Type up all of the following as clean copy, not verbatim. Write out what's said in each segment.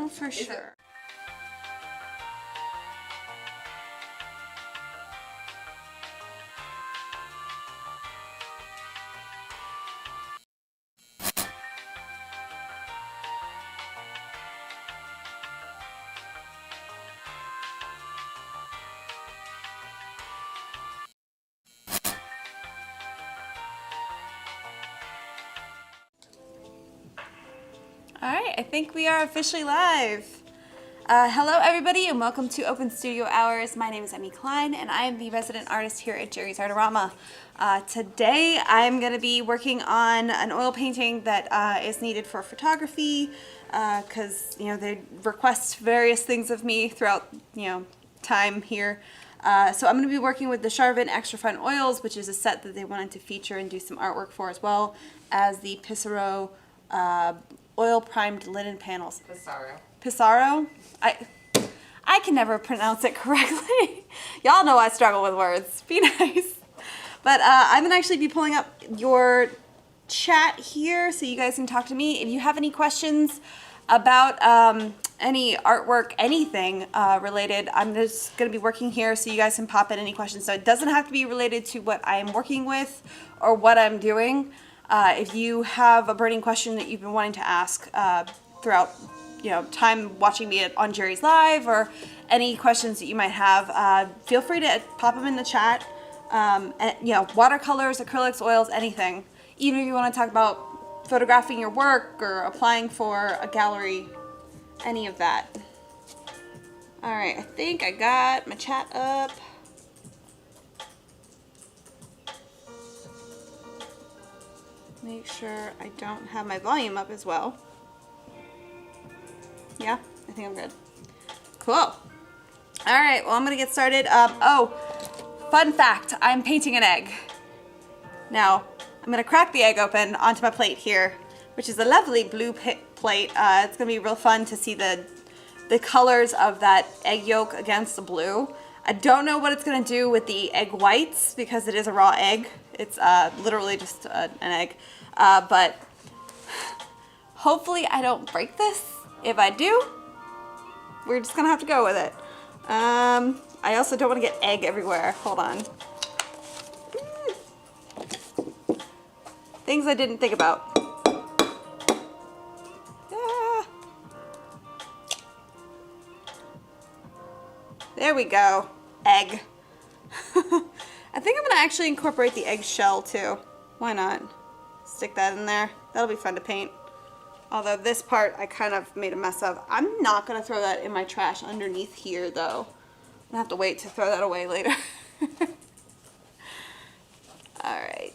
know for sure. All right, I think we are officially live. Hello everybody and welcome to Open Studio Hours. My name is Emmy Kline and I am the resident artist here at Jerry's Artorama. Today I'm going to be working on an oil painting that is needed for photography because they request various things of me throughout time here. So I'm going to be working with the Charvin Extra Fine Oils, which is a set that they wanted to feature and do some artwork for, as well as the Pissarro oil primed linen panels. Pissarro? I can never pronounce it correctly. Y'all know I struggle with words. Be nice. But I'm going to actually be pulling up your chat here so you guys can talk to me. If you have any questions about any artwork, anything related, I'm just going to be working here so you guys can pop in any questions. So it doesn't have to be related to what I am working with or what I'm doing. If you have a burning question that you've been wanting to ask throughout time watching me on Jerry's Live, or any questions that you might have, feel free to pop them in the chat. And, watercolors, acrylics, oils, anything. Even if you want to talk about photographing your work or applying for a gallery, any of that. All right, I think I got my chat up. Make sure I don't have my volume up as well. Yeah, I think I'm good. Cool. All right, well, I'm gonna get started. Oh, fun fact, I'm painting an egg. Now, I'm gonna crack the egg open onto my plate here, which is a lovely blue plate. It's gonna be real fun to see the colors of that egg yolk against the blue. I don't know what it's gonna do with the egg whites because it is a raw egg. It's literally just an egg. But hopefully I don't break this. If I do, we're just gonna have to go with it. I also don't want to get egg everywhere. Hold on. Things I didn't think about. Ah. There we go. Egg. I think I'm gonna actually incorporate the eggshell too. Why not? Stick that in there. That'll be fun to paint. Although this part I kind of made a mess of. I'm not gonna throw that in my trash underneath here though. I'm gonna have to wait to throw that away later. All right.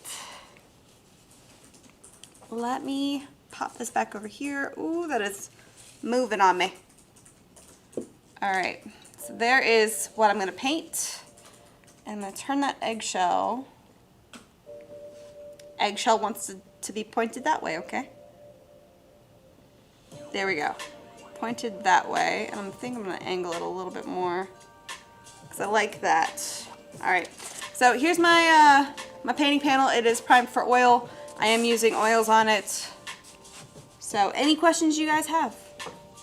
Let me pop this back over here. Ooh, that is moving on me. All right, so there is what I'm gonna paint. And I'm gonna turn that eggshell. Eggshell wants to be pointed that way, okay? There we go. Pointed that way. And I think I'm gonna angle it a little bit more because I like that. All right, so here's my, my painting panel. It is primed for oil. I am using oils on it. So any questions you guys have,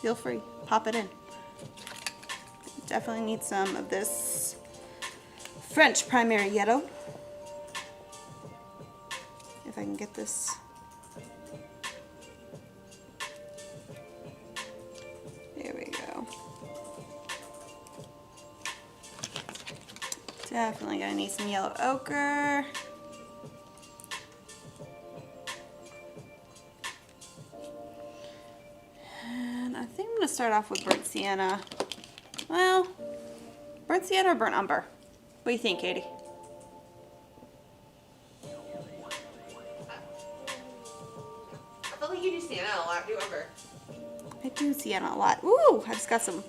feel free, pop it in. Definitely need some of this French primary yellow. If I can get this. There we go. Definitely gonna need some yellow ochre. And I think I'm gonna start off with burnt sienna. Well, burnt sienna or burnt umber? What do you think, Katie? I feel like you do sienna a lot, do umber. I do sienna a lot. Ooh, I just got some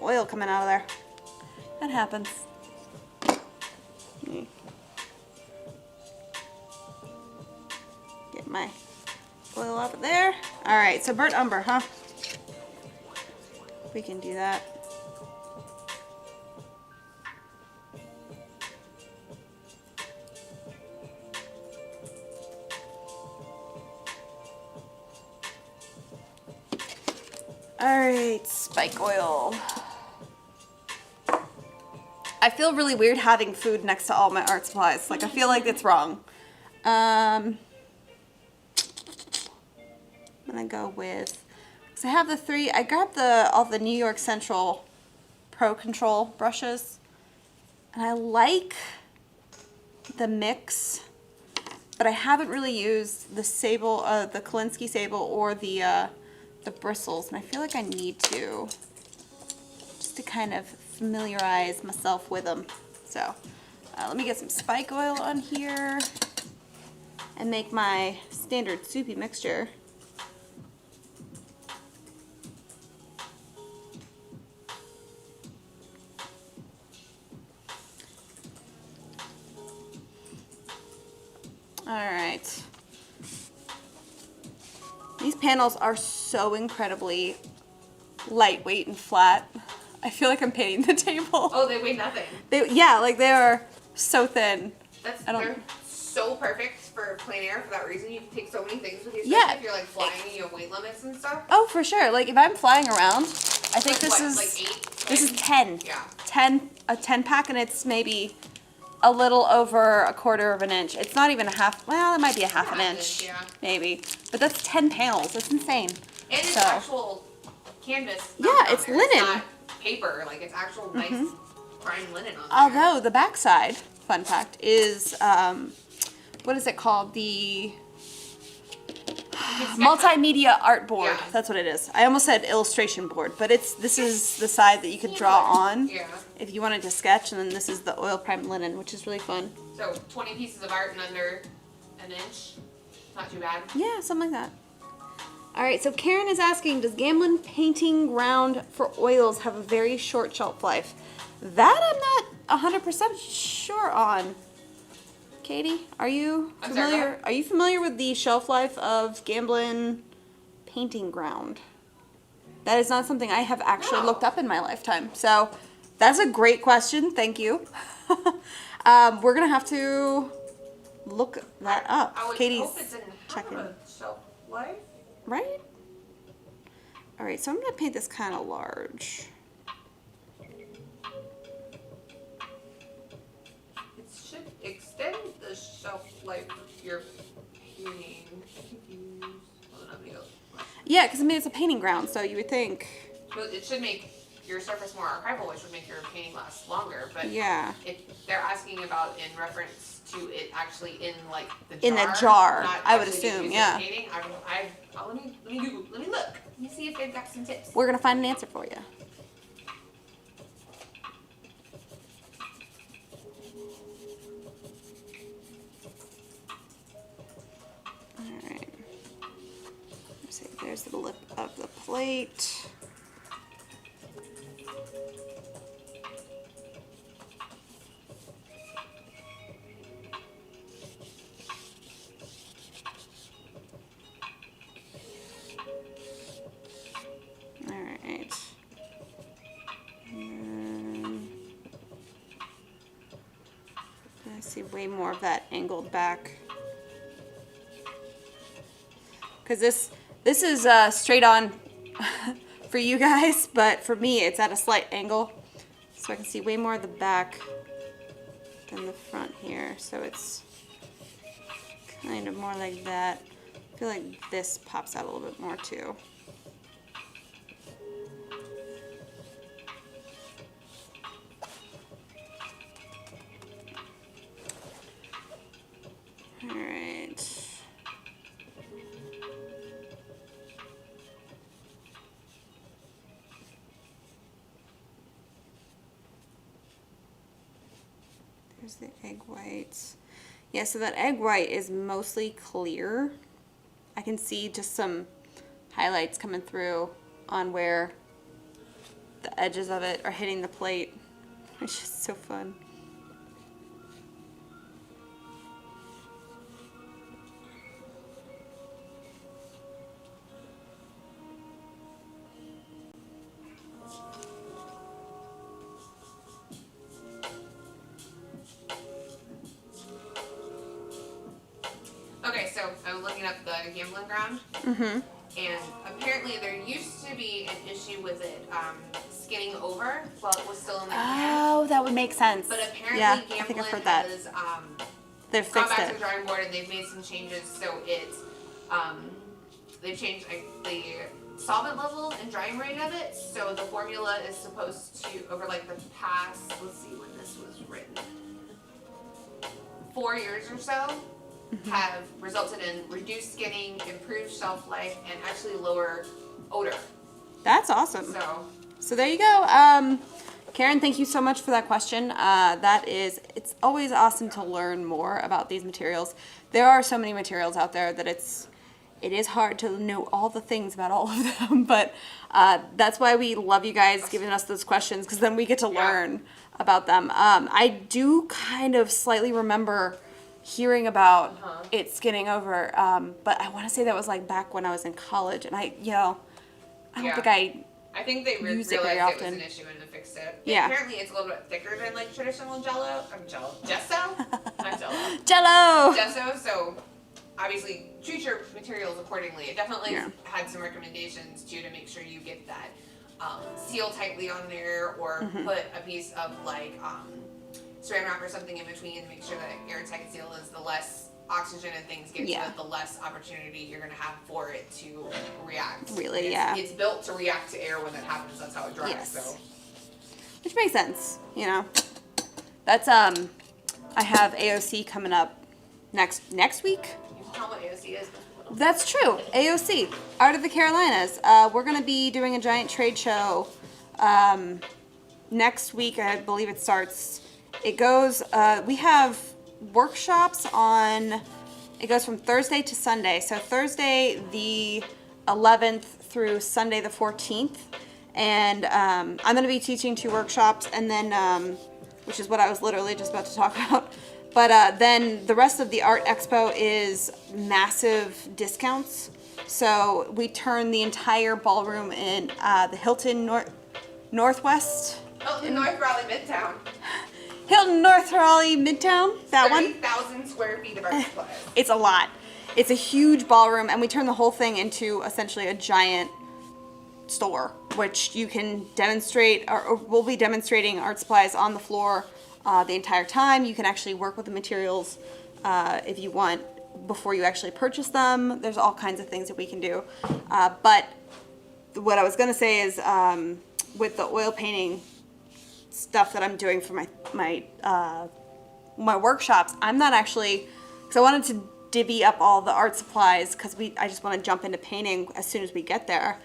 oil coming out of there. That happens. Get my oil up there. All right, so burnt umber, huh? We can do that. All right, spike oil. I feel really weird having food next to all my art supplies. Like, I feel like it's wrong. I'm gonna go with, so I have the three, I grabbed all the New York Central Pro Control brushes, and I like the mix, but I haven't really used the sable, the Kolinsky sable or the bristles, and I feel like I need to, just to kind of familiarize myself with them. So let me get some spike oil on here and make my standard soupy mixture. All right. These panels are so incredibly lightweight and flat. I feel like I'm painting the table. Oh, they weigh nothing. Yeah, like they are so thin. They're so perfect for plein air for that reason. You can take so many things with you, especially Yeah. if you're like flying and you have weight limits and stuff. Oh, for sure. Like if I'm flying around, I think this is like 8. this is 10. Yeah. 10, a 10 pack, and it's maybe a little over a quarter of an inch. It's not even a half. Well, it might be a half an inch, yeah. maybe. But that's 10 panels. That's insane. And it's So. actual canvas. Yeah, on it's there. linen. It's not paper. Like it's actual nice prime linen on there. Although the backside, fun fact, is what is it called? The multimedia art board. Yeah. That's what it is. I almost said illustration board, but this is the side that you could draw on if you wanted to sketch, and then this is the oil primed linen, which is really fun. So 20 pieces of art in under an inch. Not too bad. Yeah, something like that. All right, so Karen is asking, does Gamblin painting ground for oils have a very short shelf life? That I'm not 100% sure on. Katie, are you familiar? Are you familiar with the shelf life of Gamblin painting ground? That is not something I have actually looked up in my lifetime. So that's a great question. Thank you. We're gonna have to look that up. I would Katie's hope it's in checking. a shelf life. Right? All right, so I'm gonna paint this kind of large. It should extend the shelf life of your painting. Hold on, let me go. Yeah, because I mean it's a painting ground, so you would think. Well, it should make your surface more archival, which would make your painting last longer. But Yeah. if they're asking about in reference to it actually in like the jar, In the jar, not I would actually assume, used yeah. in painting, let me Google, let me look, let me see if they've got some tips. We're gonna find an answer for you. All right. Let's see. There's the lip of the plate. Alright. I see way more of that angled back. Because this is straight on for you guys, but for me it's at a slight angle. So I can see way more of the back than the front here. So it's kind of more like that. I feel like this pops out a little bit more too. All right. There's the egg whites. Yeah, so that egg white is mostly clear. I can see just some highlights coming through on where the edges of it are hitting the plate. It's just so fun. Okay, so I'm looking up the Gamblin ground. And apparently there used to be an issue with it skinning over while it was still in the can. Oh, that would make sense. But apparently yeah, I think Gamblin I've heard that. has They've gone fixed back to it. the drawing board and they've made some changes so it's they've changed the solvent level and drying rate of it. So the formula is supposed to, over like the past, let's see when this was written, 4 years or so, have resulted in reduced skinning, improved shelf life, and actually lower odor. That's awesome. So there you go. Karen, thank you so much for that question. It's always awesome to learn more about these materials. There are so many materials out there that it is hard to know all the things about all of them, but that's why we love you guys giving us those questions, because then we get to learn about them. I do kind of slightly remember hearing about it skinning over, but I want to say that was like back when I was in college, and I don't think I think they realized it was an issue and fixed it. Yeah. Apparently it's a little bit thicker than like traditional gesso? Not jello. Jello! Gesso, so obviously treat your materials accordingly. It definitely had some recommendations too to make sure you get that seal tightly on there, or put a piece of like saran wrap or something in between and make sure that airtight seal is the less oxygen and things get to it, the less opportunity you're going to have for it to react. Really, It's built to react to air when that happens. That's how it dries. Yes. So. Which makes sense, That's I have AOC coming up next week. You can tell what AOC is. That's true. AOC, Art of the Carolinas. We're going to be doing a giant trade show next week. I believe it starts. It goes. We have workshops on. It goes from Thursday to Sunday. So Thursday the 11th through Sunday the 14th, and I'm going to be teaching 2 workshops, and then which is what I was literally just about to talk about. But then the rest of the art expo is massive discounts. So we turn the entire ballroom in the Hilton Northwest. Hilton North Raleigh Midtown. Hilton North Raleigh Midtown. That one. 30,000 square feet of art supplies. It's a lot. It's a huge ballroom, and we turn the whole thing into essentially a giant store, which you can demonstrate, or we'll be demonstrating art supplies on the floor the entire time. You can actually work with the materials if you want before you actually purchase them. There's all kinds of things that we can do. But what I was going to say is with the oil painting stuff that I'm doing for my workshops, I'm not actually, because I wanted to divvy up all the art supplies because I just want to jump into painting as soon as we get there.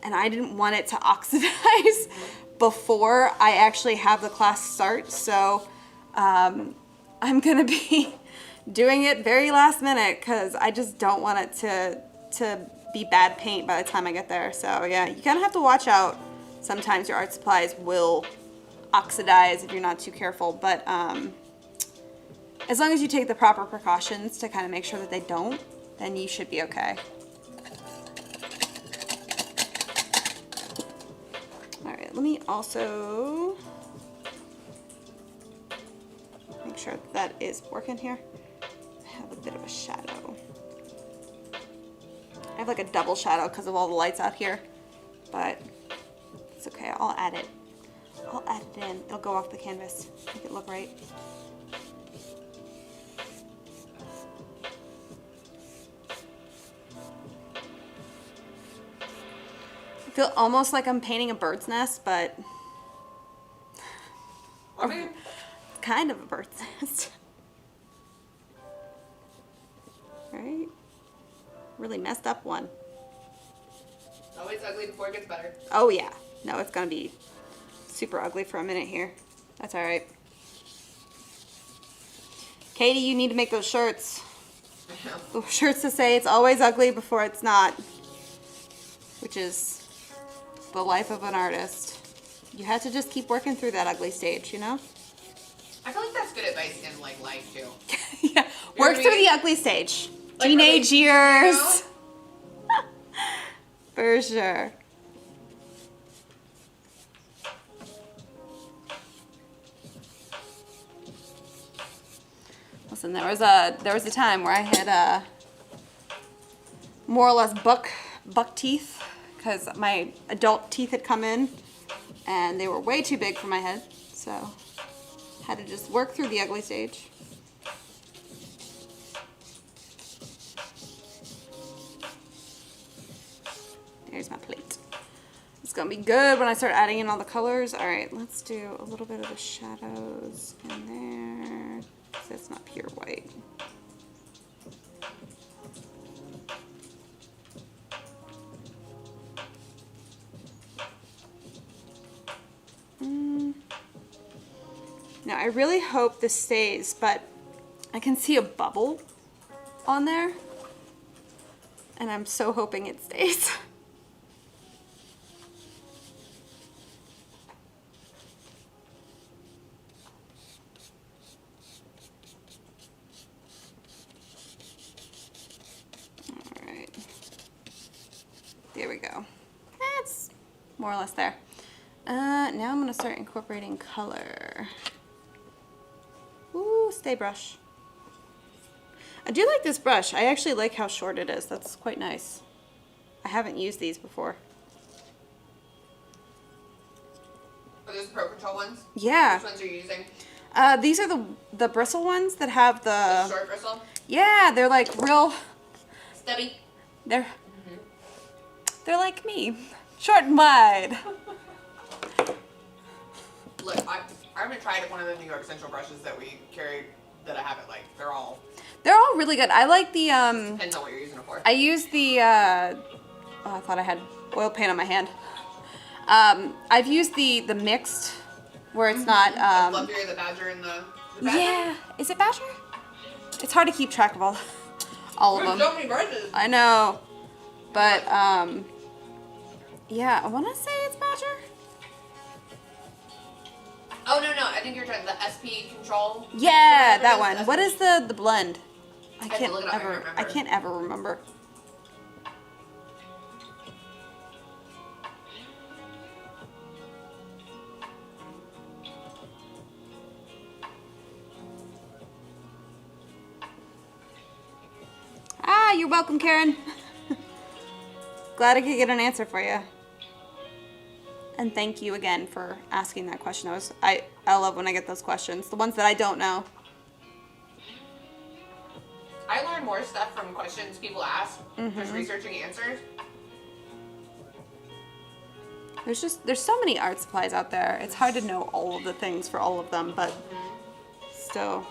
And I didn't want it to oxidize before I actually have the class start. So I'm going to be doing it very last minute because I just don't want it to be bad paint by the time I get there. So yeah, you kind of have to watch out. Sometimes your art supplies will oxidize if you're not too careful. But as long as you take the proper precautions to kind of make sure that they don't, then you should be okay. Alright, let me also make sure that is working here. I have a bit of a shadow. I have like a double shadow because of all the lights out here, but it's okay, I'll add it. I'll add it in. It'll go off the canvas, make it look right. I feel almost like I'm painting a bird's nest, but kind of a bird's nest. Right? Really messed up one. Always ugly before it gets better. Oh yeah. No, it's gonna be super ugly for a minute here. That's alright. Katie, you need to make those shirts. Those shirts to say it's always ugly before it's not. Which is the life of an artist. You have to just keep working through that ugly stage, you know? I feel like that's good advice in like life too. Yeah. Work through the ugly stage. Like Teenage years. You know? For sure. Listen, there was a time where I had more or less buck teeth because my adult teeth had come in and they were way too big for my head. So had to just work through the ugly stage. There's my plate. It's gonna be good when I start adding in all the colors. All right, let's do a little bit of the shadows in there. So it's not pure white. Now I really hope this stays, but I can see a bubble on there, and I'm so hoping it stays. There we go. That's more or less there. Now I'm gonna start incorporating color. Ooh, stay brush. I do like this brush. I actually like how short it is. That's quite nice. I haven't used these before. Are those Pro Control ones? Yeah. Which ones are you using? These are the bristle ones that have The short bristle? Yeah, they're like real... Stubby? They're like me. Short and wide. Look, I haven't tried one of the New York Central brushes that we carry that I haven't liked. They're all really good. I like the depends on what you're using it for. I use the oh, I thought I had oil paint on my hand. I've used the mixed where it's not the fluffier, the badger, and the badger? Yeah. Is it badger? It's hard to keep track of all of them. There's so many brushes. I know. But yeah, I wanna say it's badger. Oh no, I think you're trying the SP Control. Yeah, that one. What is the blend? I can't look it up, I can't ever remember. Ah, you're welcome, Karen. Glad I could get an answer for you. And thank you again for asking that question. I love when I get those questions, the ones that I don't know. I learn more stuff from questions people ask, just researching answers. There's so many art supplies out there. It's hard to know all of the things for all of them, but still.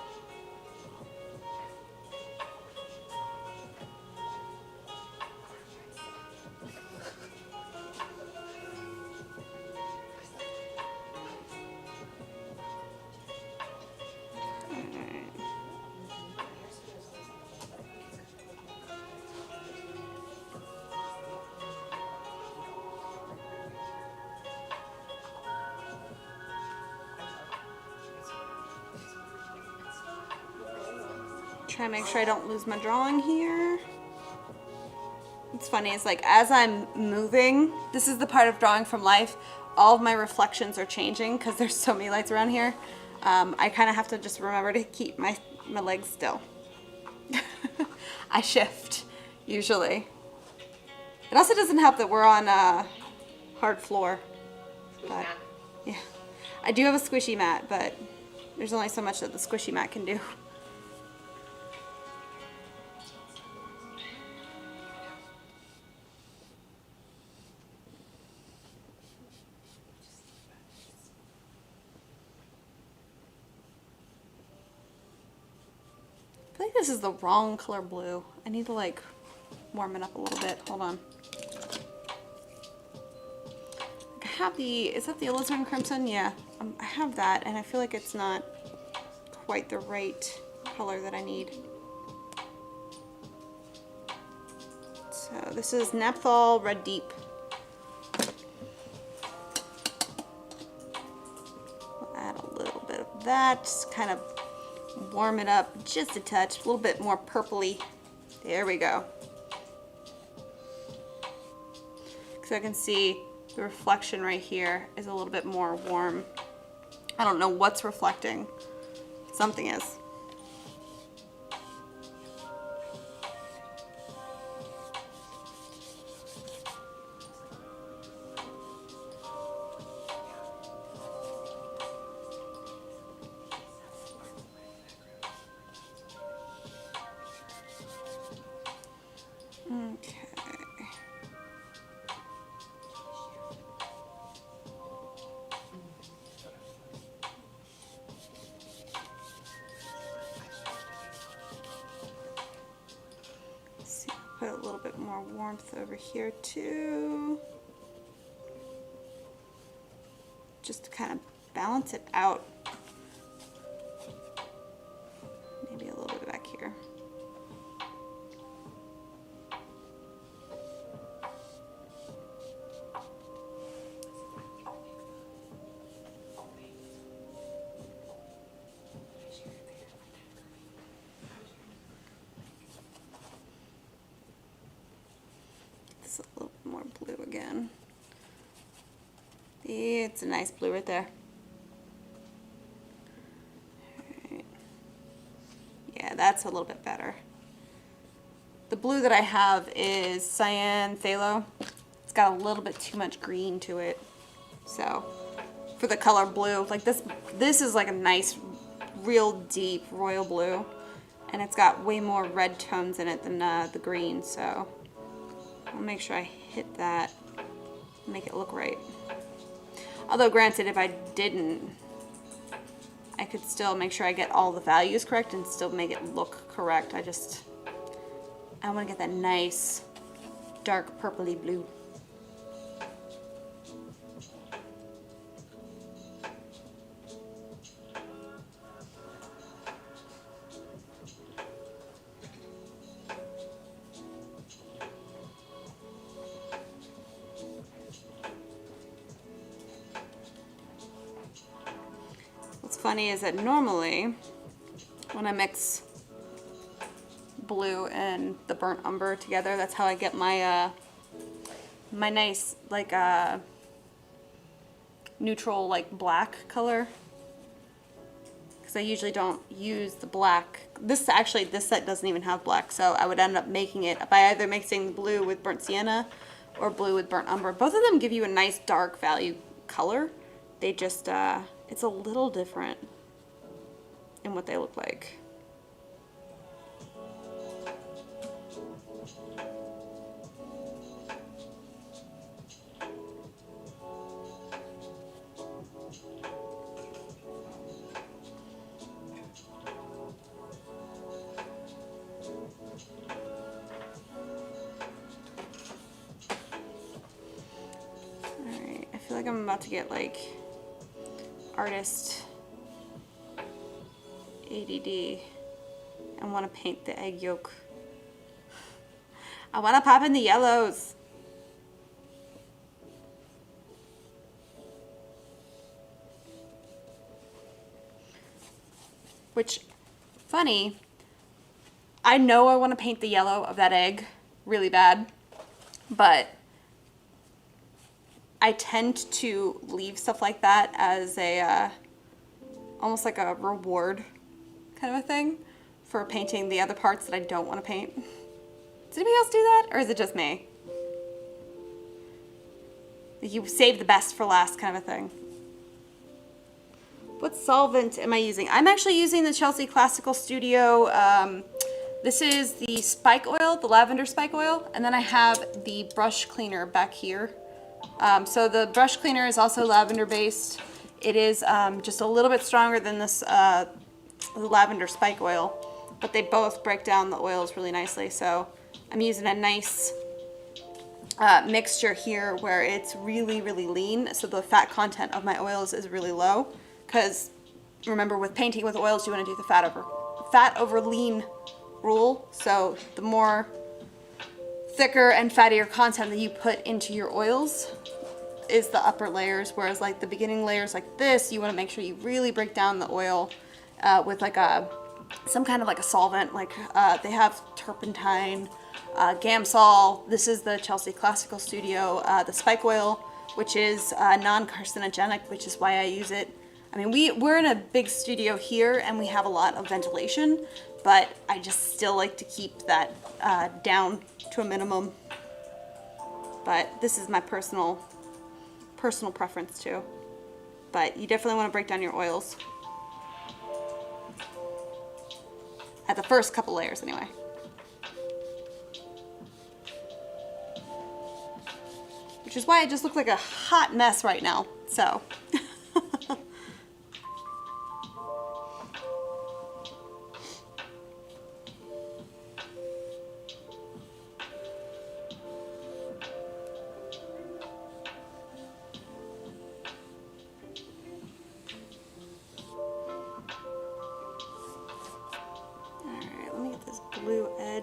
Try to make sure I don't lose my drawing here. It's funny, it's like as I'm moving, this is the part of drawing from life, all of my reflections are changing because there's so many lights around here. I kind of have to just remember to keep my legs still. I shift, usually. It also doesn't help that we're on a hard floor. But, yeah, I do have a squishy mat, but there's only so much that the squishy mat can do. I think this is the wrong color blue. I need to like warm it up a little bit. Hold on. I have is that the alizarin crimson? Yeah, I have that, and I feel like it's not quite the right color that I need. So this is Naphthol Red Deep. We'll add a little bit of that, just kind of warm it up just a touch, a little bit more purpley. There we go. So I can see the reflection right here is a little bit more warm. I don't know what's reflecting. Something is. put a little bit more warmth over here too. Just to kind of balance it out. Maybe a little bit back here. This is a little bit more blue again. It's a nice blue right there. Right. Yeah, that's a little bit better. The blue that I have is cyan phthalo. It's got a little bit too much green to it. So for the color blue, like this is like a nice, real deep royal blue. And it's got way more red tones in it than the green. So I'll make sure I hit that, make it look right. Although granted, if I didn't, I could still make sure I get all the values correct and still make it look correct. I want to get that nice dark purpley blue. Funny is that normally when I mix blue and the burnt umber together, that's how I get my my nice like neutral like black color, because I usually don't use the black. This set doesn't even have black, so I would end up making it by either mixing blue with burnt sienna or blue with burnt umber. Both of them give you a nice dark value color. They just it's a little different in what they look like. Alright, I feel like I'm about to get like artist ADD and want to paint the egg yolk. I want to pop in the yellows. Which, funny, I know I want to paint the yellow of that egg really bad, but I tend to leave stuff like that as a, almost like a reward kind of a thing for painting the other parts that I don't want to paint. Does anybody else do that, or is it just me? You save the best for last kind of a thing. What solvent am I using? I'm actually using the Chelsea Classical Studio. This is the spike oil, the lavender spike oil, and then I have the brush cleaner back here. So the brush cleaner is also lavender based. It is just a little bit stronger than this lavender spike oil, but they both break down the oils really nicely. So I'm using a nice mixture here where it's really, really lean. So the fat content of my oils is really low, because remember, with painting with oils, you want to do the fat over lean rule. So the more thicker and fattier content that you put into your oils is the upper layers, whereas like the beginning layers like this, you want to make sure you really break down the oil with like some kind of like a solvent. Like they have turpentine, Gamsol. This is the Chelsea Classical Studio, the spike oil, which is non-carcinogenic, which is why I use it. I mean, we're in a big studio here and we have a lot of ventilation, but I just still like to keep that down to a minimum. But this is my personal preference too. But you definitely want to break down your oils at the first couple layers anyway. Which is why I just look like a hot mess right now. So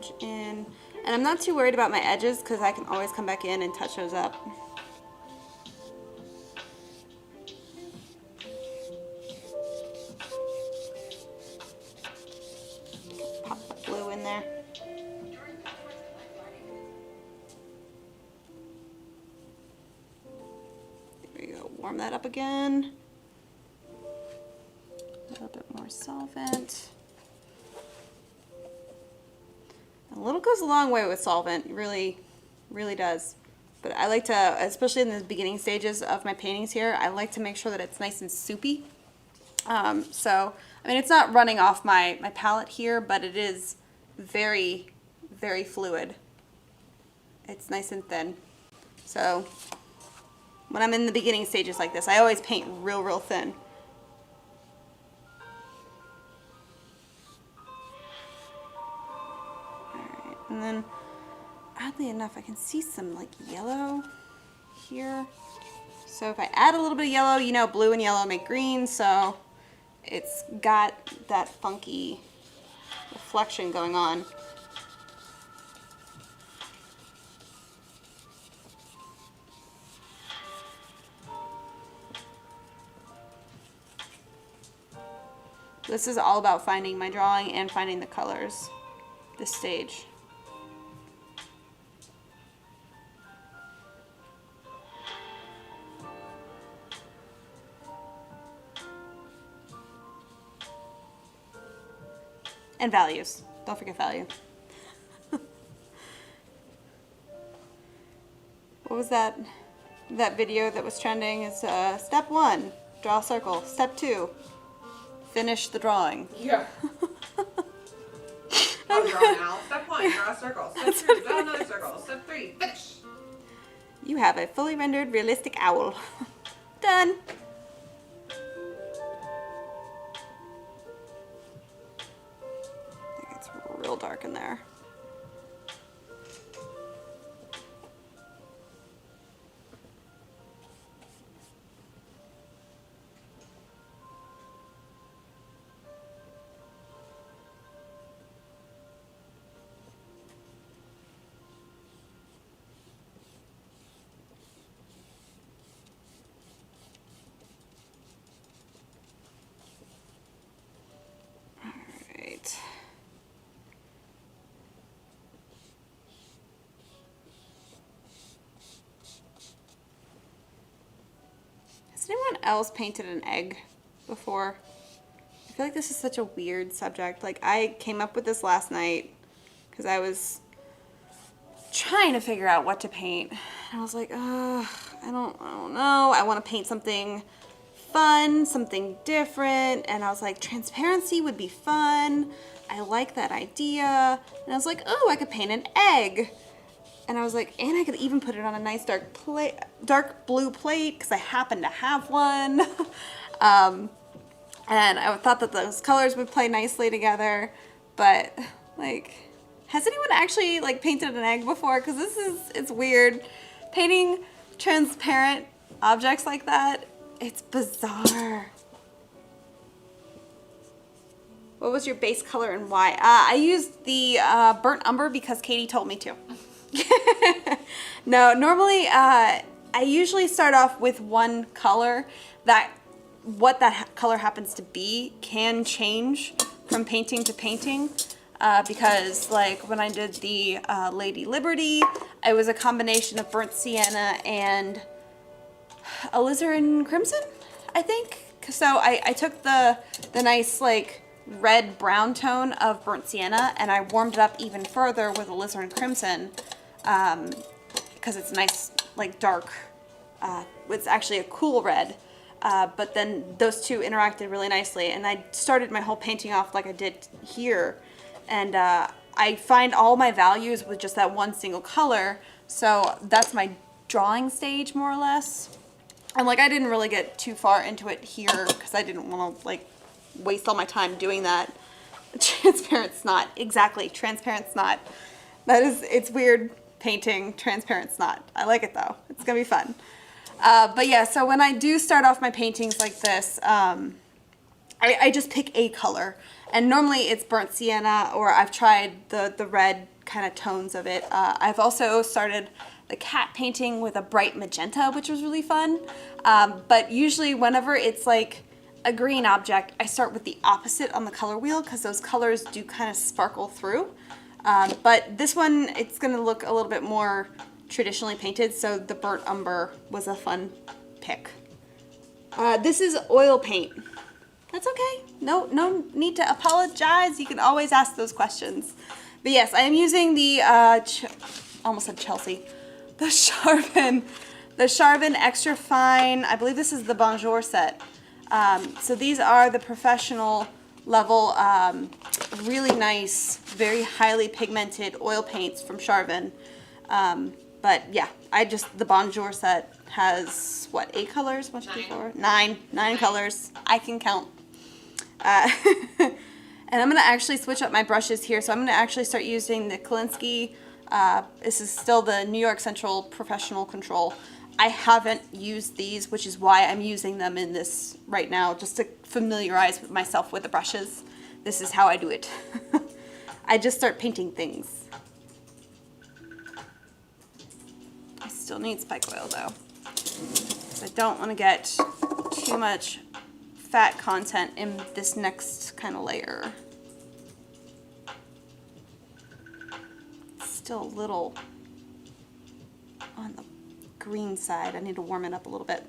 brush in. And I'm not too worried about my edges because I can always come back in and touch those up. Pop the blue in there. There we go, warm that up again. A little bit more solvent. A little goes a long way with solvent, really, really does. But I like to, especially in the beginning stages of my paintings here, I like to make sure that it's nice and soupy. So, I mean, it's not running off my palette here, but it is very, very fluid. It's nice and thin. So, when I'm in the beginning stages like this, I always paint real, real thin. And then, oddly enough, I can see some like yellow here. So if I add a little bit of yellow, you know, blue and yellow make green, so it's got that funky reflection going on. This is all about finding my drawing and finding the colors this stage. And values. Don't forget value. What was that video that was trending? Is step 1, draw a circle. Step 2, finish the drawing. Yeah. Oh, draw now. Step 1, draw a circle. Step 2, draw another circle. Step 3, finish. You have a fully rendered realistic owl. Done. Real dark in there. Has anyone else painted an egg before? I feel like this is such a weird subject. Like, I came up with this last night because I was trying to figure out what to paint. And I was like, I don't know. I want to paint something fun, something different. And I was like, transparency would be fun. I like that idea. And I was like, oh, I could paint an egg. And I was like, and I could even put it on a nice dark blue plate because I happen to have one. And I thought that those colors would play nicely together. But like, has anyone actually like painted an egg before? Because it's weird. Painting transparent objects like that, it's bizarre. What was your base color and why? I used the burnt umber because Katie told me to. No, normally I usually start off with one color. What that color happens to be can change from painting to painting because like when I did the Lady Liberty, it was a combination of burnt sienna and alizarin crimson, I think. So I took the nice like red brown tone of burnt sienna and I warmed it up even further with alizarin crimson because it's nice like dark. It's actually a cool red. But then those two interacted really nicely and I started my whole painting off like I did here and I find all my values with just that one single color, so that's my drawing stage more or less. And like I didn't really get too far into it here because I didn't want to like waste all my time doing that. Transparent snot, exactly, transparent snot. It's weird painting transparent snot. I like it though, it's gonna be fun. But yeah, so when I do start off my paintings like this, I just pick a color. And normally it's burnt sienna, or I've tried the red kind of tones of it. I've also started the cat painting with a bright magenta, which was really fun. But usually whenever it's like a green object, I start with the opposite on the color wheel because those colors do kind of sparkle through. But this one, it's going to look a little bit more traditionally painted, so the burnt umber was a fun pick. This is oil paint. That's okay. No need to apologize. You can always ask those questions. But yes, I am using the, almost said Chelsea, the Charvin Extra Fine. I believe this is the Bonjour set. So these are the professional level, really nice, very highly pigmented oil paints from Charvin. But yeah, the Bonjour set has, what, 8 colors? 1, 2, 3, 4, 9 colors. I can count. And I'm going to actually switch up my brushes here. So I'm going to actually start using the Kolinsky. This is still the New York Central Professional Control. I haven't used these, which is why I'm using them in this right now, just to familiarize myself with the brushes. This is how I do it. I just start painting things. I still need spike oil though, because I don't want to get too much fat content in this next kind of layer. It's still a little on the green side. I need to warm it up a little bit.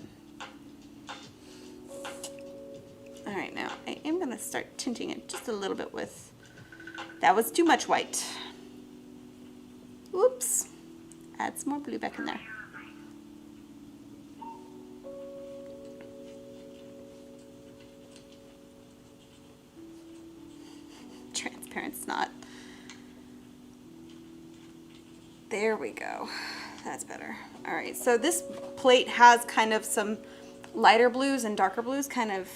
All right, now I am going to start tinting it just a little bit with, that was too much white. Oops. Add some more blue back in there. Transparent snot. There we go. That's better. All right, so this plate has kind of some lighter blues and darker blues kind of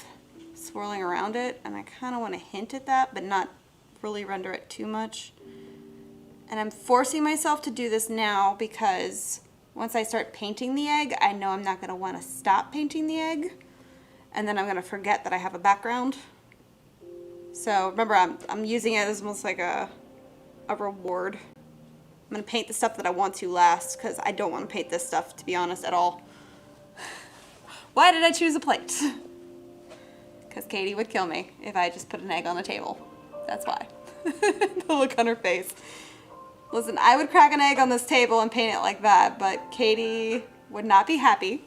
swirling around it, and I kind of want to hint at that, but not really render it too much. And I'm forcing myself to do this now because once I start painting the egg, I know I'm not going to want to stop painting the egg, and then I'm going to forget that I have a background. So remember, I'm using it as almost like a reward. I'm going to paint the stuff that I want to last because I don't want to paint this stuff, to be honest, at all. Why did I choose a plate? Because Katie would kill me if I just put an egg on the table. That's why. The look on her face. Listen, I would crack an egg on this table and paint it like that, but Katie would not be happy.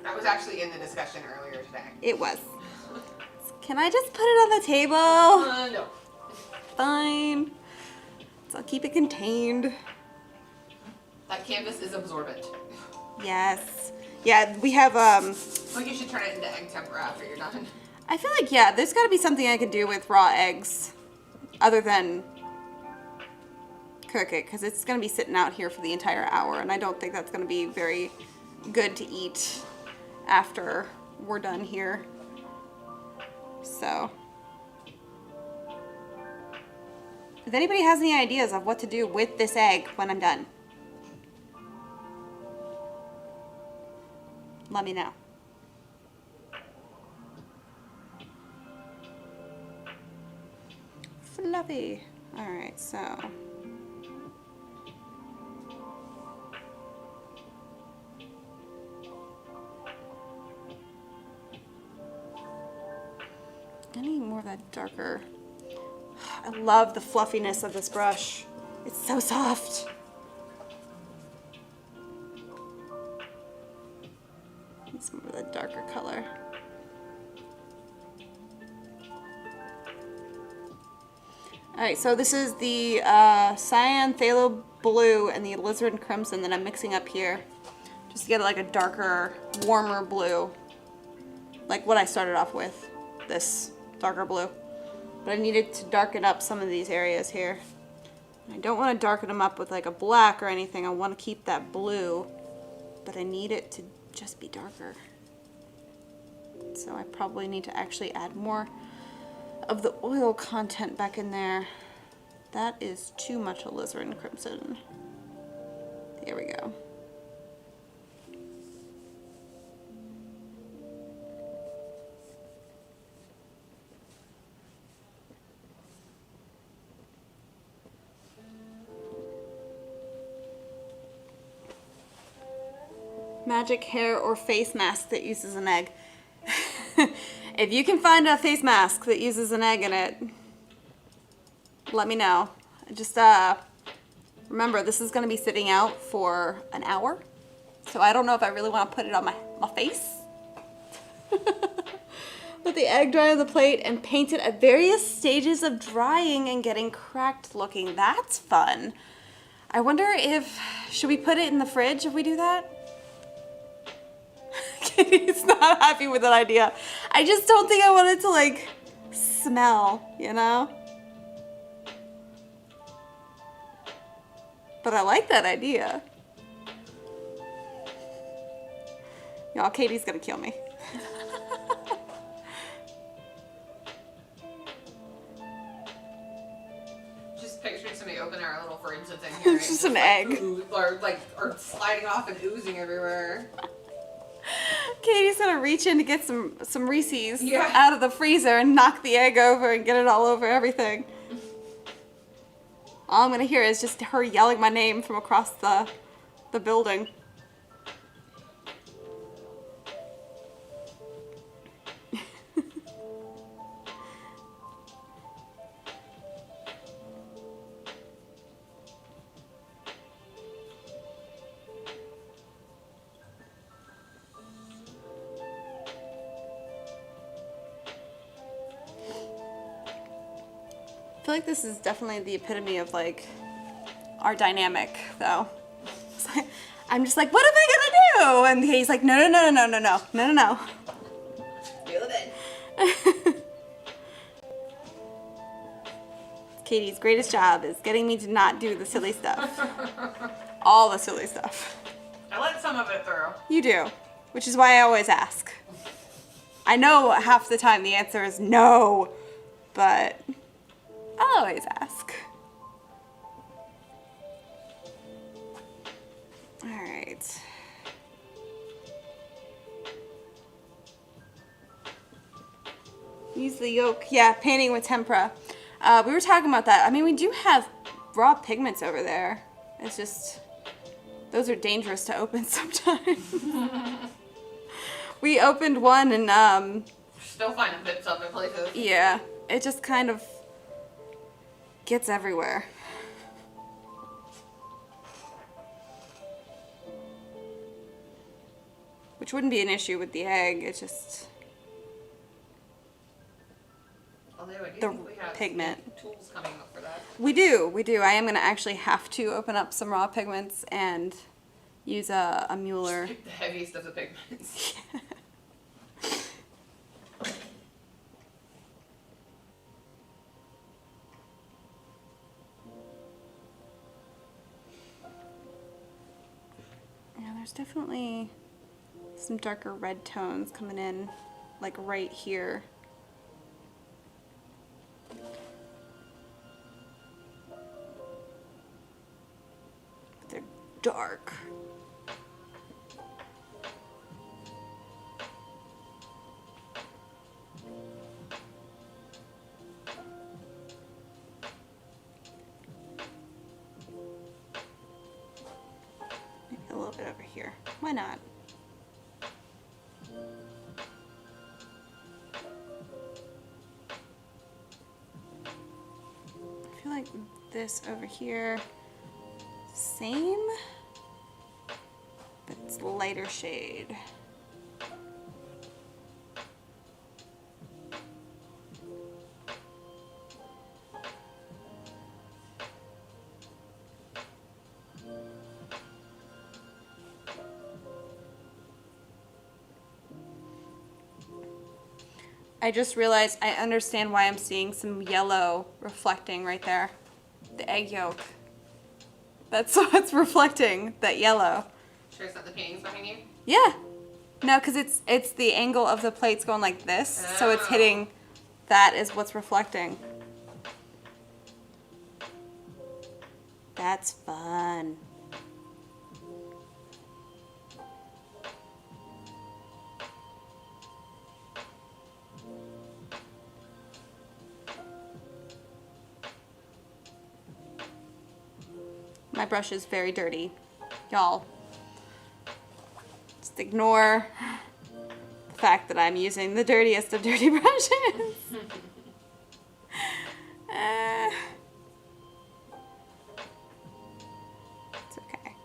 That was actually in the discussion earlier today. It was. Can I just put it on the table? No. Fine. So I'll keep it contained. That canvas is absorbent. Yes. Yeah, we have, Like you should turn it into egg tempera after you're done. I feel like, yeah, there's gotta be something I can do with raw eggs other than cook it, because it's gonna be sitting out here for the entire hour, and I don't think that's gonna be very good to eat after we're done here. So, if anybody has any ideas of what to do with this egg when I'm done, let me know. Fluffy. All right, so. I need more of that darker. I love the fluffiness of this brush. It's so soft. Need some more of the darker color. Alright, so this is the cyan, phthalo blue, and the alizarin crimson that I'm mixing up here. Just to get like a darker, warmer blue. Like what I started off with. This darker blue. But I needed to darken up some of these areas here. I don't want to darken them up with like a black or anything. I want to keep that blue. But I need it to just be darker. So I probably need to actually add more of the oil content back in there. That is too much alizarin crimson. There we go. magic hair or face mask that uses an egg. If you can find a face mask that uses an egg in it, let me know. Just remember, this is going to be sitting out for an hour, so I don't know if I really want to put it on my face. Let the egg dry on the plate and paint it at various stages of drying and getting cracked looking. That's fun. I wonder if, should we put it in the fridge if we do that? Katie's not happy with that idea. I just don't think I want it to like smell, you know? But I like that idea. Y'all, Katie's gonna kill me. Just picturing somebody open our little fridge that's in here. It's just an egg. Or sliding off and oozing everywhere. Katie's gonna reach in to get some Reese's out of the freezer and knock the egg over and get it all over everything. All I'm gonna hear is just her yelling my name from across the building. I feel like this is definitely the epitome of like our dynamic though. I'm just like, what am I gonna do? And he's like, no. Feel it in. Katie's greatest job is getting me to not do the silly stuff. All the silly stuff. I let some of it through. You do, which is why I always ask. I know half the time the answer is no, but I'll always ask. All right. Use the yolk. Yeah, painting with tempera. We were talking about that. I mean, we do have raw pigments over there. It's just, those are dangerous to open sometimes. We opened one and still finding bits of it places. yeah, it just kind of gets everywhere. Which wouldn't be an issue with the egg, it's just the pigment. Tools coming up for that. We do. I am going to actually have to open up some raw pigments and use a Mueller. The heaviest of the pigments. Yeah, there's definitely some darker red tones coming in, like right here. But they're dark. Maybe a little bit over here. Why not? I feel like this over here, same, but it's lighter shade. I just realized I understand why I'm seeing some yellow reflecting right there. The egg yolk. That's what's reflecting, that yellow. Sure it's not the paintings behind you? Yeah. No, because it's the angle of the plates going like this, so it's hitting, that is what's reflecting. That's fun. My brush is very dirty, y'all. Just ignore the fact that I'm using the dirtiest of dirty brushes. It's okay.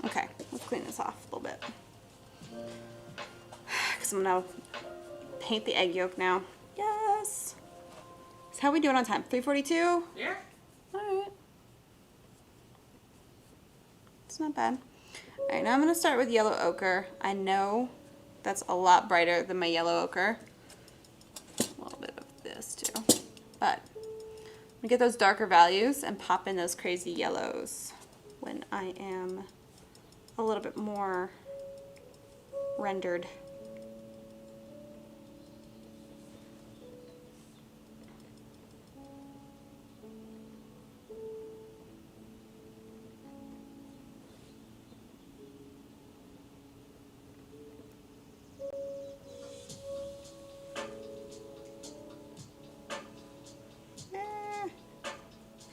Okay, let's clean this off a little bit. Because I'm going to paint the egg yolk now. Yes! So how are we doing on time? 3:42? Yeah. Alright. It's not bad. Alright, now I'm going to start with yellow ochre. I know that's a lot brighter than my yellow ochre. A little bit of this too. But I'm going to get those darker values and pop in those crazy yellows when I am a little bit more rendered.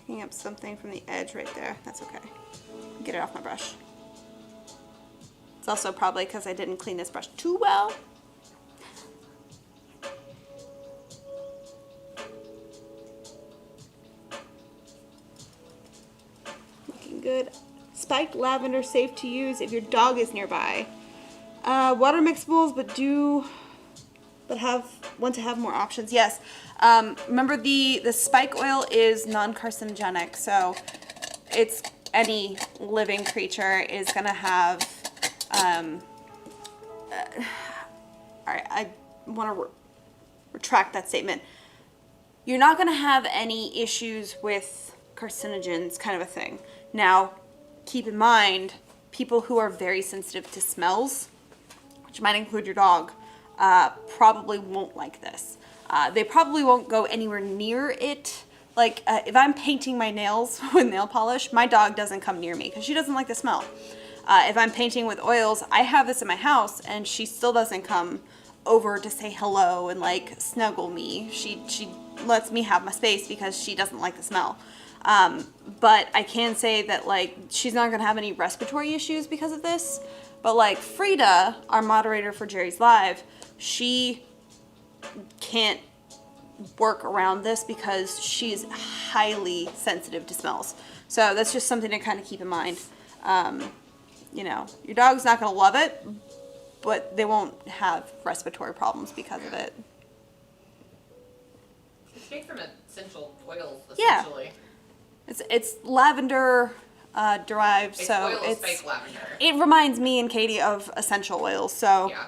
Picking up something from the edge right there. That's okay. Get it off my brush. It's also probably because I didn't clean this brush too well. Looking good. Spiked lavender, safe to use if your dog is nearby. Water mixables, but want to have more options. Yes. Remember the spike oil is non-carcinogenic, so it's any living creature is gonna have. All right, I want to retract that statement. You're not gonna have any issues with carcinogens, kind of a thing. Now, keep in mind, people who are very sensitive to smells, which might include your dog, probably won't like this. They probably won't go anywhere near it. Like, if I'm painting my nails with nail polish, my dog doesn't come near me because she doesn't like the smell. If I'm painting with oils, I have this in my house and she still doesn't come over to say hello and like snuggle me. She lets me have my space because she doesn't like the smell. But I can say that like she's not gonna have any respiratory issues because of this. But like Frida, our moderator for Jerry's Live, she can't work around this because she's highly sensitive to smells. So that's just something to kind of keep in mind. You know, your dog's not going to love it, but they won't have respiratory problems because of it. It's made from essential oils, Yeah. essentially. It's lavender derived, It's so oil spike lavender. it reminds me and Katie of essential oils. So, Yeah.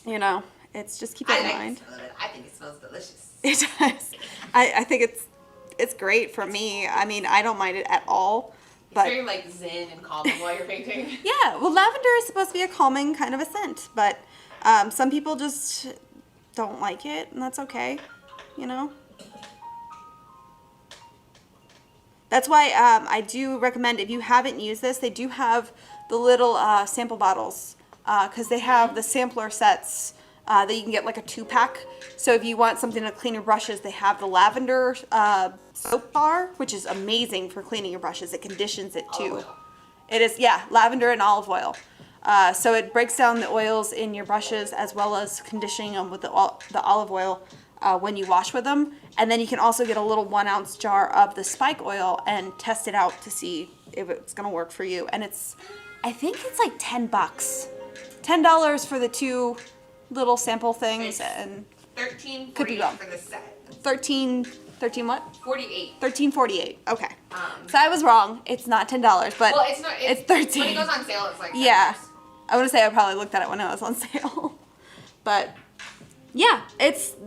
you know, it's just keep that in mind. I think it smells delicious. It does. I think it's great for me. I mean, I don't mind it at all. But It's very like zen and calming while you're painting. yeah, well, lavender is supposed to be a calming kind of a scent, but some people just don't like it, and that's okay, you know? That's why I do recommend, if you haven't used this, they do have the little sample bottles, because they have the sampler sets that you can get like a 2-pack. So if you want something to clean your brushes, they have the lavender soap bar, which is amazing for cleaning your brushes. It conditions it too. Olive oil. It is, yeah, lavender and olive oil. So it breaks down the oils in your brushes as well as conditioning them with the olive oil when you wash with them. And then you can also get a little 1-ounce jar of the spike oil and test it out to see if it's gonna work for you. And I think it's like $10. $10 for the 2 little sample things, and $13.48 could be wrong. for the set. 13 what? 48. $13.48. Okay. So I was wrong. It's not $10, but Well, it's not. it's 13. When it goes on sale, it's like $10. Yeah. I want to say I probably looked at it when it was on sale. But yeah,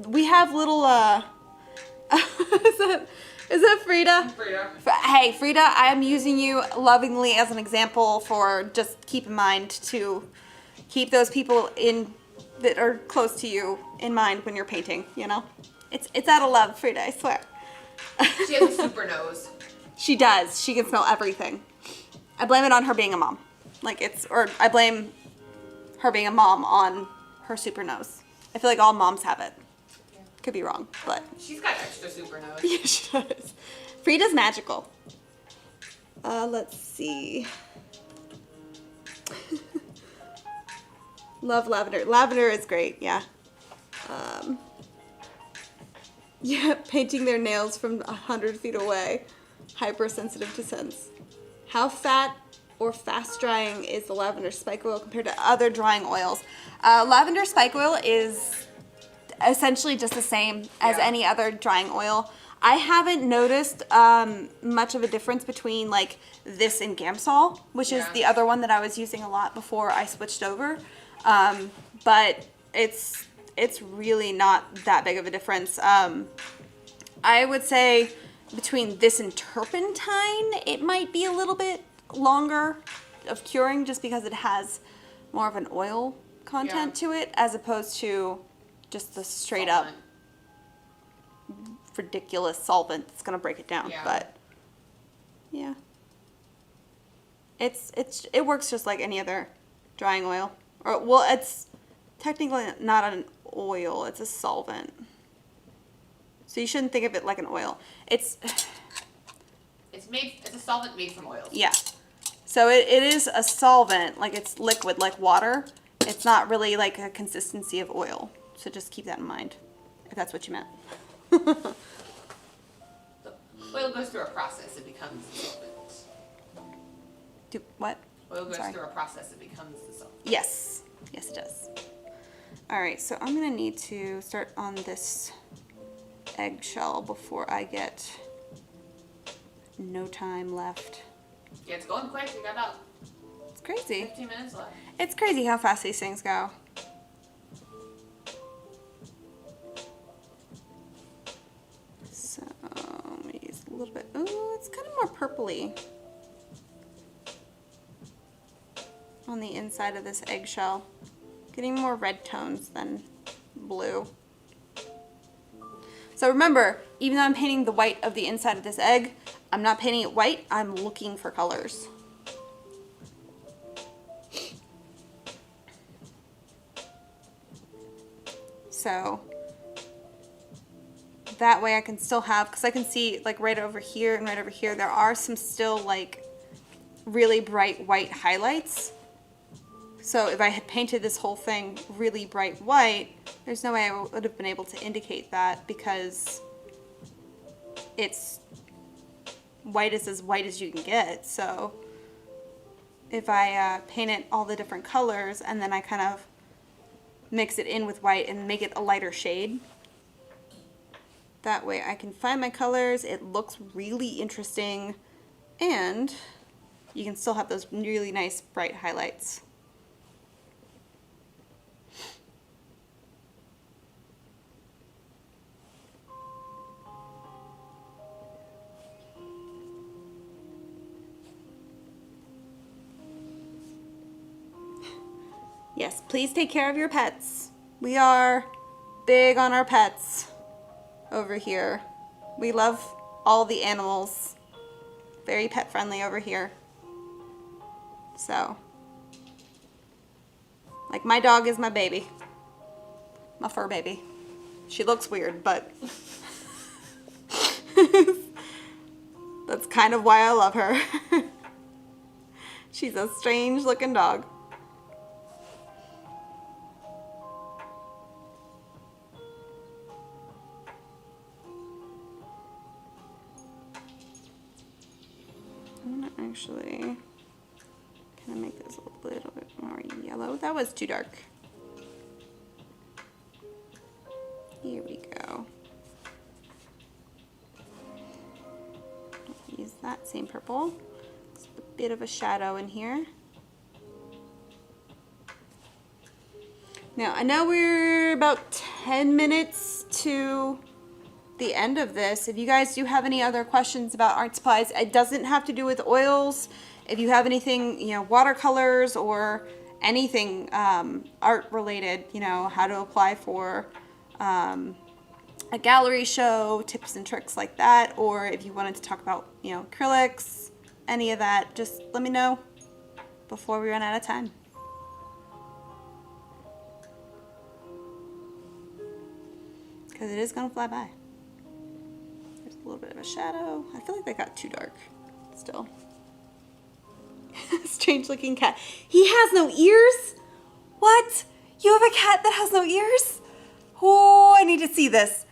we have little is that Frida? Frida. Hey, Frida, I am using you lovingly as an example for just keep in mind to keep those people that are close to you in mind when you're painting, you know? It's out of love, Frida, I swear. She has a super nose. She does. She can smell everything. I blame it on her being a mom. Or I blame her being a mom on her super nose. I feel like all moms have it. Could be wrong, but. She's got extra super nose. Yeah, she does. Frida's magical. Let's see. Love lavender. Lavender is great, yeah. Yeah, painting their nails from 100 feet away. Hypersensitive to scents. How fat or fast drying is the lavender spike oil compared to other drying oils? Lavender spike oil is essentially just the same as any other drying oil. I haven't noticed much of a difference between like this and Gamsol, which is the other one that I was using a lot before I switched over. But it's really not that big of a difference. I would say between this and turpentine, it might be a little bit longer of curing just because it has more of an oil content to it as opposed to just the straight up ridiculous solvent that's gonna break it down. But yeah, it works just like any other drying oil. Or well, it's technically not an oil, it's a solvent. So you shouldn't think of it like an oil. It's a solvent made from oils. Yeah. So it is a solvent, like it's liquid, like water. It's not really like a consistency of oil. So just keep that in mind, if that's what you meant. The oil goes through a process, it becomes the solvent. Do what? Oil goes through a process, it becomes the solvent. Yes. Yes, it does. All right, so I'm gonna need to start on this eggshell before I get no time left. Yeah, it's going quick. We got about It's crazy. 15 minutes left. It's crazy how fast these things go. So let me use a little bit. Ooh, it's kind of more purpley on the inside of this eggshell. Getting more red tones than blue. So remember, even though I'm painting the white of the inside of this egg, I'm not painting it white, I'm looking for colors. So that way I can still have, because I can see like right over here and right over here, there are some still like really bright white highlights. So if I had painted this whole thing really bright white, there's no way I would have been able to indicate that because it's white is as white as you can get. So if I paint it all the different colors and then I kind of mix it in with white and make it a lighter shade, that way I can find my colors, it looks really interesting, and you can still have those really nice bright highlights. Yes, please take care of your pets. We are big on our pets over here. We love all the animals. Very pet friendly over here. So, like my dog is my baby. My fur baby. She looks weird, but that's kind of why I love her. She's a strange looking dog. Actually, can I make this a little bit more yellow? That was too dark. Here we go. Use that same purple. Just a bit of a shadow in here. Now, I know we're about 10 minutes to the end of this. If you guys do have any other questions about art supplies, it doesn't have to do with oils. If you have anything, you know, watercolors or anything art related, you know, how to apply for a gallery show, tips and tricks like that, or if you wanted to talk about, you know, acrylics, any of that, just let me know before we run out of time. because it is going to fly by. There's a little bit of a shadow. I feel like that got too dark still. Strange looking cat. He has no ears? What? You have a cat that has no ears? Oh, I need to see this.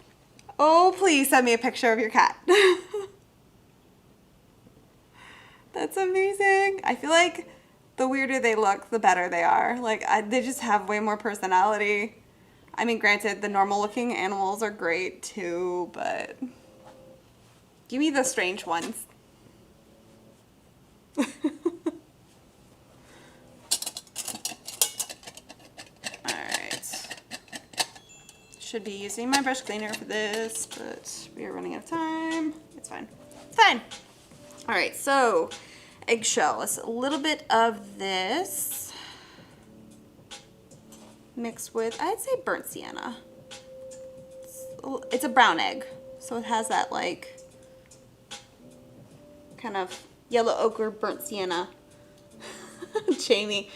Oh, please send me a picture of your cat. That's amazing. I feel like the weirder they look, the better they are. Like, they just have way more personality. I mean, granted, the normal looking animals are great too, but give me the strange ones. Alright. Should be using my brush cleaner for this, but we are running out of time. It's fine. It's fine. Alright, so eggshell is a little bit of this mixed with, I'd say, burnt sienna. It's a brown egg, so it has that like kind of yellow ochre burnt sienna. Jamie,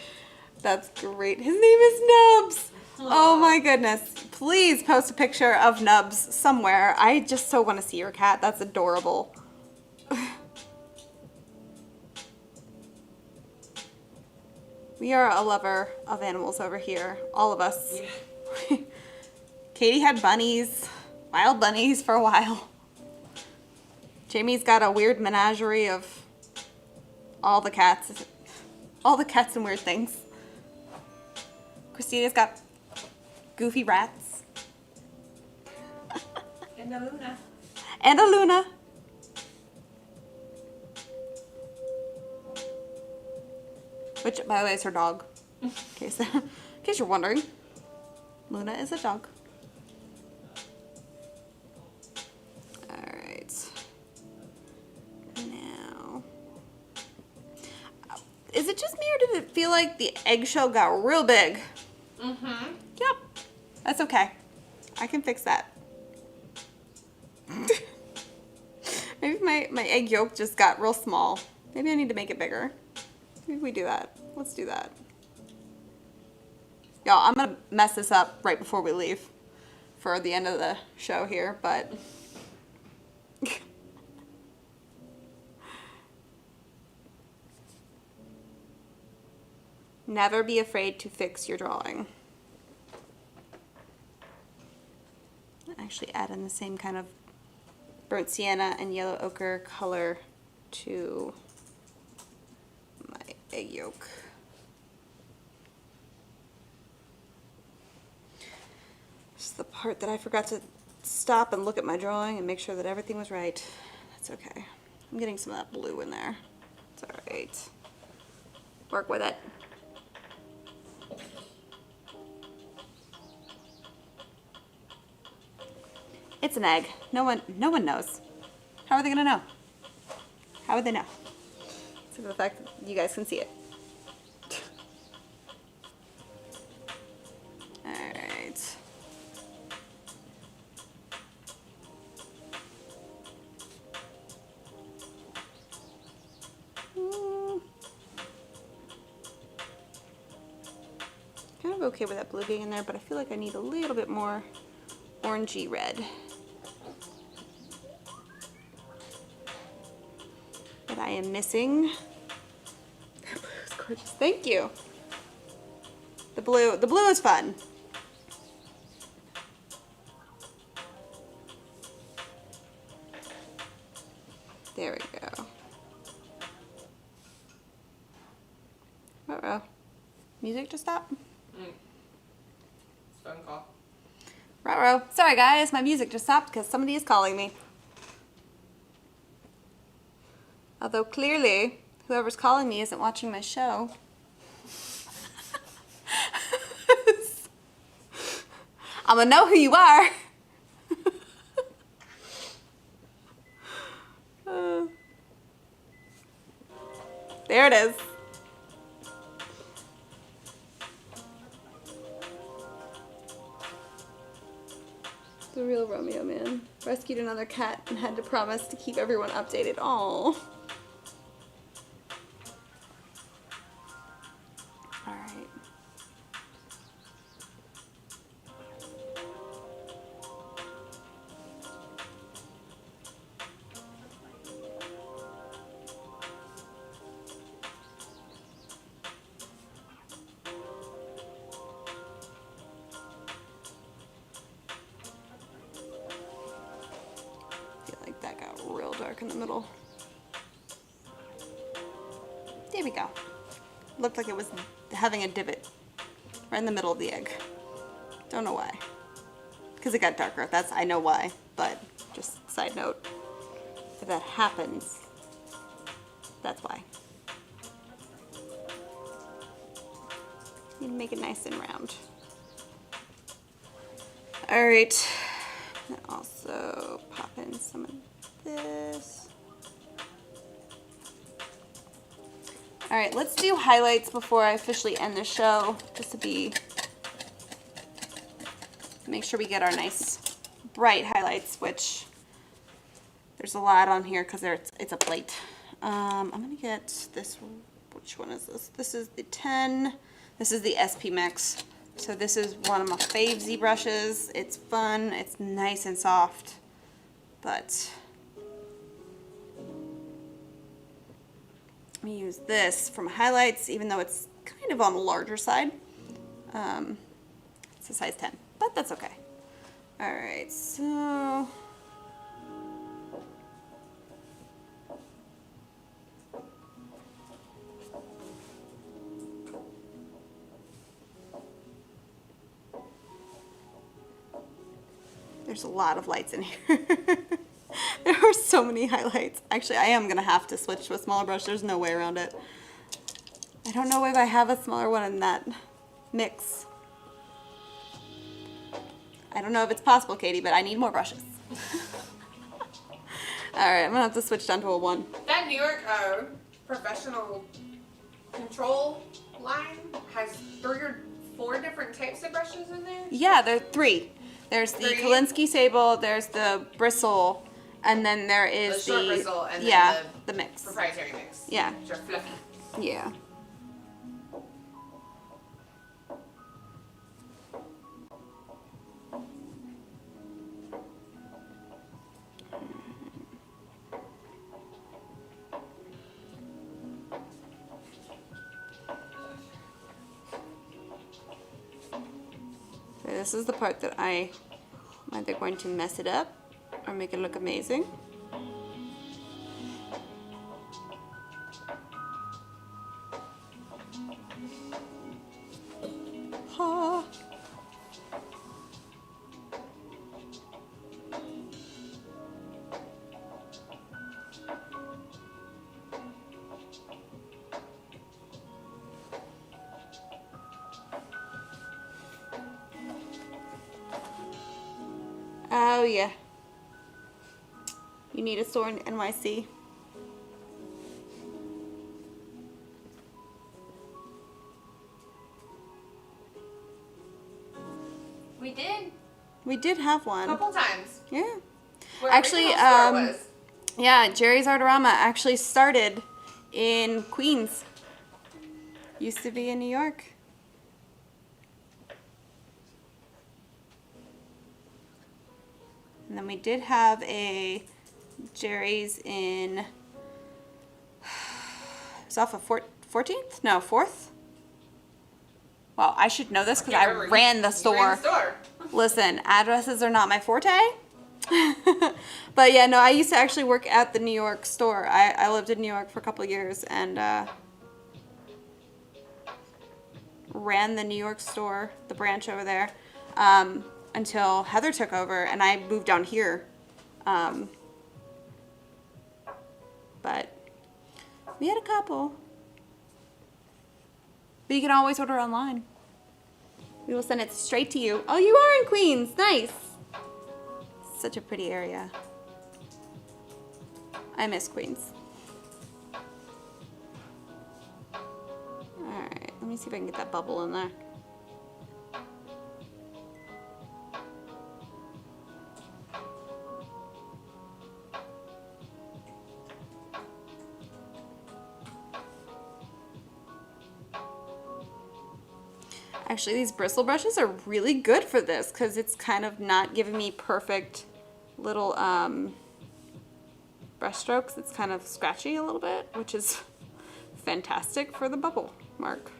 that's great. His name is Nubs. Oh my goodness. Please post a picture of Nubs somewhere. I just so want to see your cat. That's adorable. We are a lover of animals over here. All of us. Yeah. Katie had bunnies, wild bunnies for a while. Jamie's got a weird menagerie of all the cats and weird things. Christina's got goofy rats. And a Luna. And a Luna. Which, by the way, is her dog. In case you're wondering. Luna is a dog. Alright. Now. Is it just me or did it feel like the eggshell got real big? Mm-hmm. Yep. That's okay. I can fix that. Maybe my egg yolk just got real small. Maybe I need to make it bigger. Maybe we do that. Let's do that. Y'all, I'm gonna mess this up right before we leave for the end of the show here, but never be afraid to fix your drawing. Actually add in the same kind of burnt sienna and yellow ochre color to my egg yolk. This is the part that I forgot to stop and look at my drawing and make sure that everything was right. That's okay. I'm getting some of that blue in there. It's alright. Work with it. It's an egg. No one knows. How are they gonna know? How would they know? Except for the fact that you guys can see it. Alright. Kind of okay with that blue being in there, but I feel like I need a little bit more orangey red. That I am missing. That blue is gorgeous. Thank you. The blue is fun. There we go. Uh-oh. Music just stopped? Phone call. Ruh-roh. Sorry guys, my music just stopped because somebody is calling me. Although clearly, whoever's calling me isn't watching my show. I'm gonna know who you are. There it is. The real Romeo man. Rescued another cat and had to promise to keep everyone updated. Aww. Alright. dark in the middle. There we go. Looked like it was having a divot right in the middle of the egg. Don't know why. Because it got darker. I know why, but just side note. If that happens, that's why. You make it nice and round. All right. And also pop in some of this. All right, let's do highlights before I officially end the show, just to make sure we get our nice bright highlights, which there's a lot on here because it's a plate. I'm gonna get this. Which one is this? This is the 10. This is the SP Mix. So this is one of my fave Z brushes. It's fun. It's nice and soft, but I'm gonna use this for my highlights, even though it's kind of on the larger side. It's a size 10, but that's okay. All right, so there's a lot of lights in here. There are so many highlights. Actually, I am gonna have to switch to a smaller brush. There's no way around it. I don't know if I have a smaller one in that mix. I don't know if it's possible, Katie, but I need more brushes. All right, I'm gonna have to switch down to a 1. That New York professional control line has 3 or 4 different types of brushes in there? Yeah, there are 3. There's the Kolinsky Sable, there's the bristle, and then there is the short bristle, and then the mix. Proprietary mix. Yeah. Which are fluffy. Yeah. This is the part that I'm either going to mess it up or make it look amazing. Ha. Oh yeah. You need a store in NYC. We did. We did have one. A couple times. Yeah. Where Actually, original store was. yeah, Jerry's Artorama actually started in Queens. Used to be in New York. And then we did have a Jerry's in, it was off of 14th? No, 4th? Well, I should know this because I ran the store. You ran the store. Listen, addresses are not my forte. But yeah, no, I used to actually work at the New York store. I lived in New York for a couple of years and ran the New York store, the branch over there, until Heather took over and I moved down here. But we had a couple. But you can always order online. We will send it straight to you. Oh, you are in Queens. Nice. Such a pretty area. I miss Queens. Alright, let me see if I can get that bubble in there. Actually, these bristle brushes are really good for this because it's kind of not giving me perfect little brush strokes. It's kind of scratchy a little bit, which is fantastic for the bubble mark.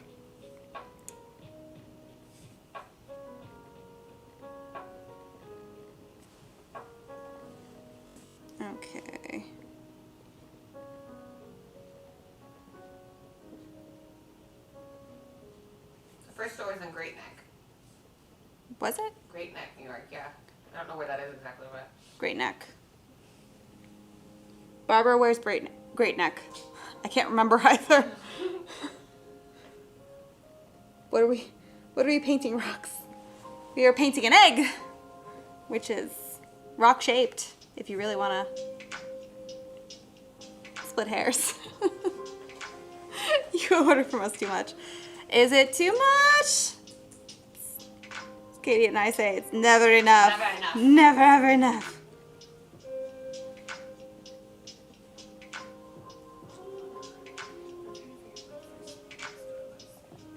Okay. First store was in Great Neck. Was it? Great Neck, New York, yeah. I don't know where that is exactly, but. Great Neck. Barbara, where's Great Neck? I can't remember either. What are we painting, rocks? We are painting an egg, which is rock shaped, if you really want to split hairs. You order from us too much. Is it too much? Katie and I say it's never enough. Never enough. Never ever enough.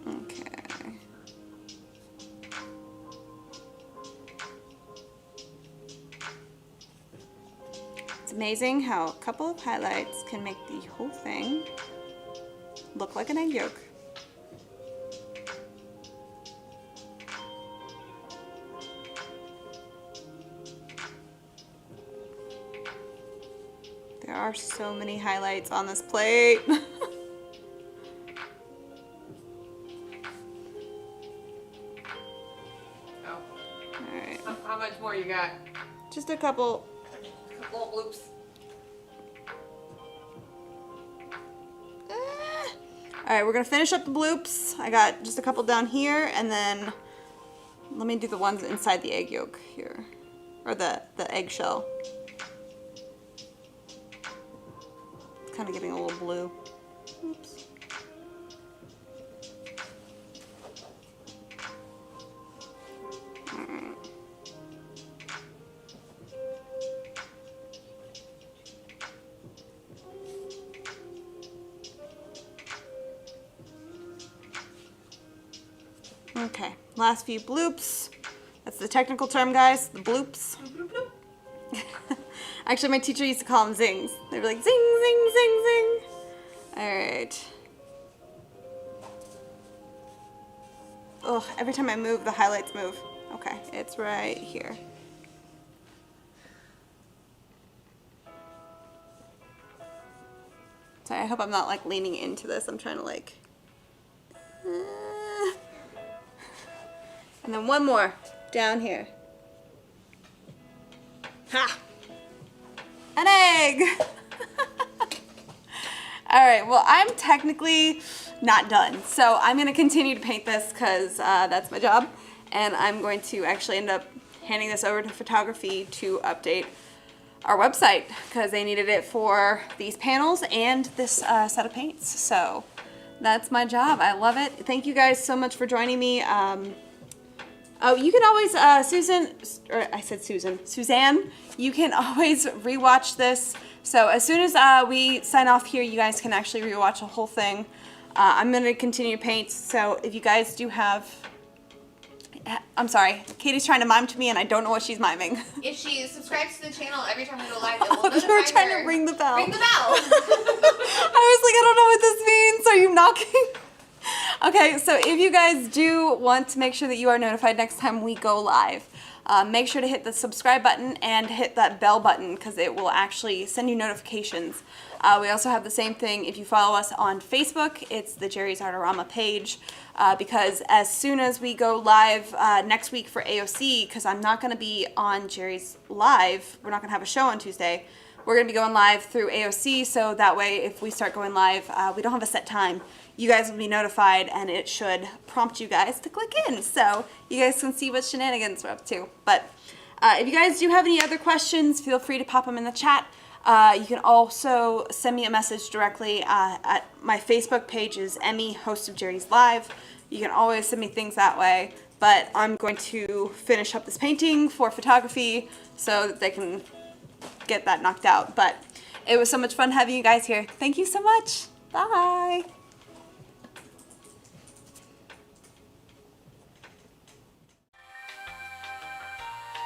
Okay. It's amazing how a couple of highlights can make the whole thing look like an egg yolk. There are so many highlights on this plate. Oh. Alright. How much more you got? Just a couple. Little bloops. Alright, we're gonna finish up the bloops. I got just a couple down here, and then let me do the ones inside the egg yolk here. Or the eggshell. It's kind of getting a little blue. Oops. Alright. Okay, last few bloops. That's the technical term, guys, the bloops. Actually, my teacher used to call them zings. They'd be like, zing, zing, zing, zing. All right. Oh, every time I move, the highlights move. Okay, it's right here. Sorry, I hope I'm not like leaning into this. I'm trying to like... And then one more down here. Ha! An egg! Alright, well, I'm technically not done. So I'm going to continue to paint this because that's my job. And I'm going to actually end up handing this over to photography to update our website because they needed it for these panels and this set of paints. So that's my job. I love it. Thank you guys so much for joining me. Oh, you can always, Suzanne, you can always rewatch this. So as soon as we sign off here, you guys can actually rewatch the whole thing. I'm going to continue to paint, so if you guys do have... I'm sorry, Katie's trying to mime to me and I don't know what she's miming. If she subscribes to the channel every time we go live, it will notify You were trying her. to ring the bell. Ring the bell. I was like, I don't know what this means. Are you knocking? Okay, so if you guys do want to make sure that you are notified next time we go live, make sure to hit the subscribe button and hit that bell button because it will actually send you notifications. We also have the same thing if you follow us on Facebook. It's the Jerry's Artorama page because as soon as we go live next week for AOC, because I'm not going to be on Jerry's Live, we're not going to have a show on Tuesday. We're going to be going live through AOC, so that way if we start going live, we don't have a set time. You guys will be notified and it should prompt you guys to click in so you guys can see what shenanigans we're up to. But if you guys do have any other questions, feel free to pop them in the chat. You can also send me a message directly at my Facebook page is Emmy, host of Jerry's Live. You can always send me things that way. But I'm going to finish up this painting for photography so that they can get that knocked out. But it was so much fun having you guys here. Thank you so much. Bye.